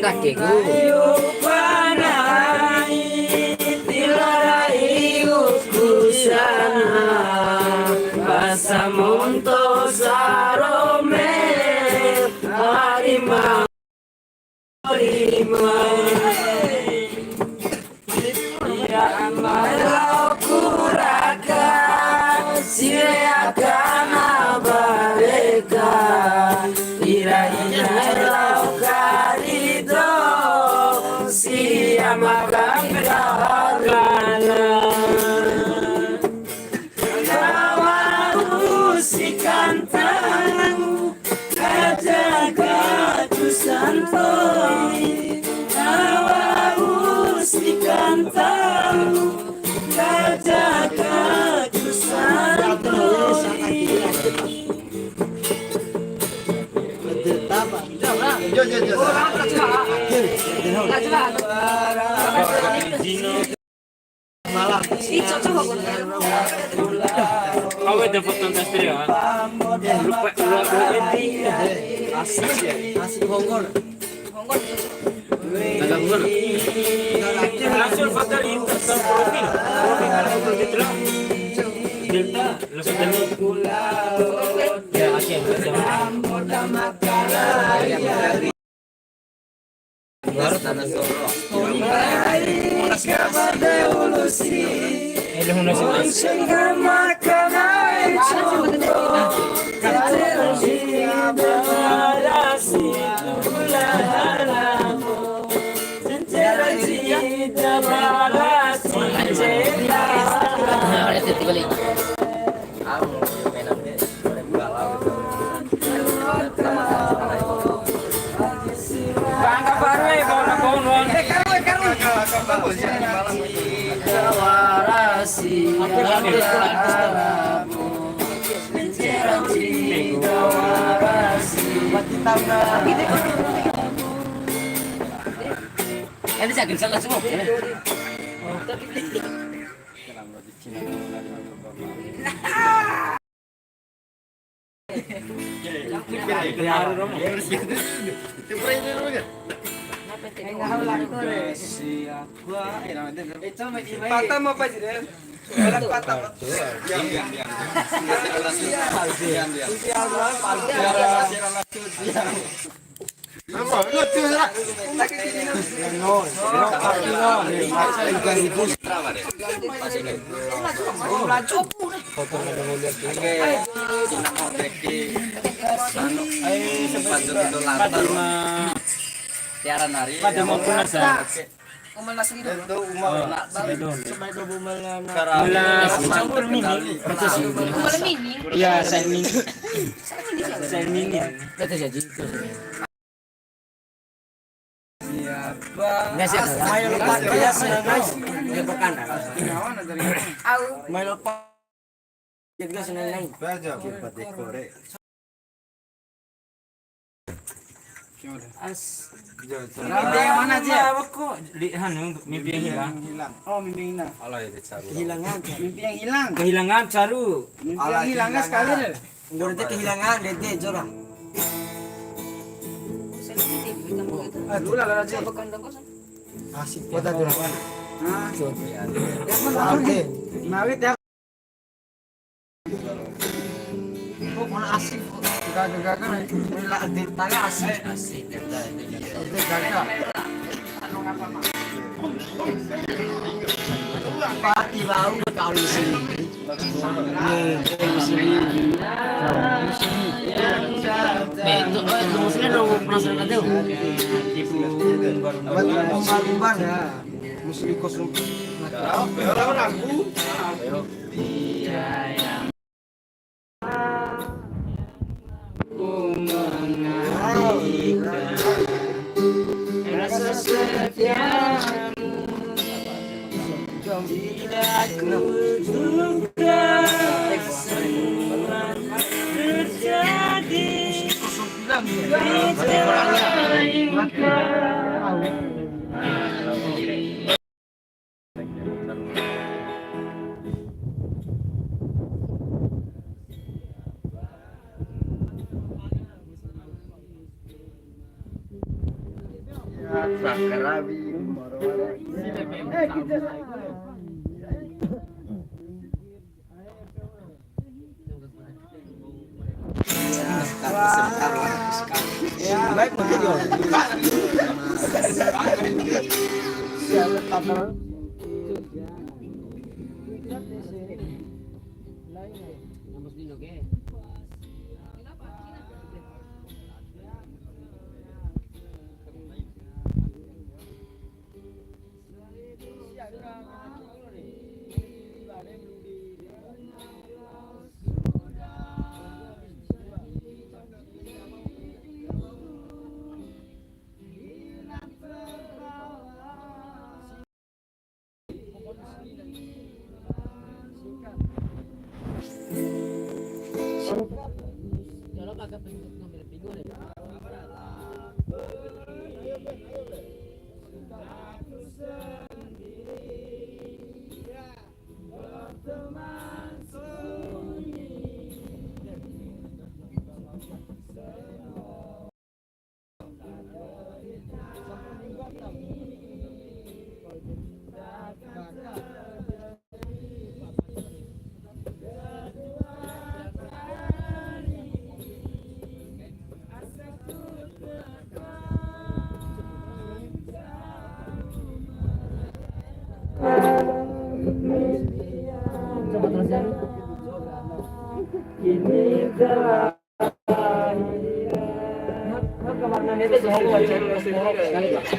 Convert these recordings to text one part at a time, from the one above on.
Kakiku. Pasamonto sarome arima arima ya amalau kuraka siakana bareka ira ira karido siamagamra kana si cantano Kajagatu Santo Awahu si cantano Kajagatu Santo malah awet dapat nonton ya lupa asik Hongkong agak bukan langsung foto di profil delta langsung dari ya asyik baru tanah solo ini saya salah semua. Patah mau apa sih? Patah. Tiara nari. Pada mau puasa. Umal nasi itu. Umal campur mini. Umal mini. Ya, saya mini. Saya mini. Betul saja. Siapa? Enggak sih. Main lepas dia senang guys. Dia pekan. Au. Main lepas. Dia juga senang lain. Baca buat dekore. As mimpi yang mana aja? Kok mimpi yang hilang. Oh, mimpi yang hilang. Kehilangan. Mimpi yang hilang. Kehilangan caru. Mimpi yang hilang sekali. Berarti kehilangan dede jorang. Dulu lah aja. Asik. Kota jorang. Mawit ya. Oh, mana asik. Gagal kan ditanya asik gagal pati bau kau di sini betul muslim dong penasaran ada bukan muslim kosong orang aku rasa setiamu tidak kuduga semua terjadi Sakarabi. Ya, baik begitu.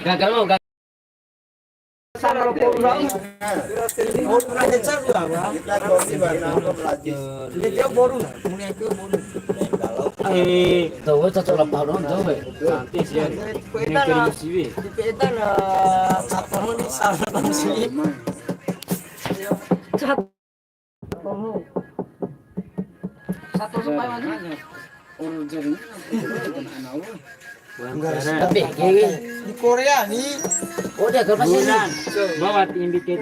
Gagal mau gagal. Tahu cocok lepas dong, tahu be. Nanti sih. Ini kirim CV. Kita na kapal ni salah bangsi. Satu supaya mana? Orang jadi tapi di Korea nih Udah ke pasir. Bawa indikator.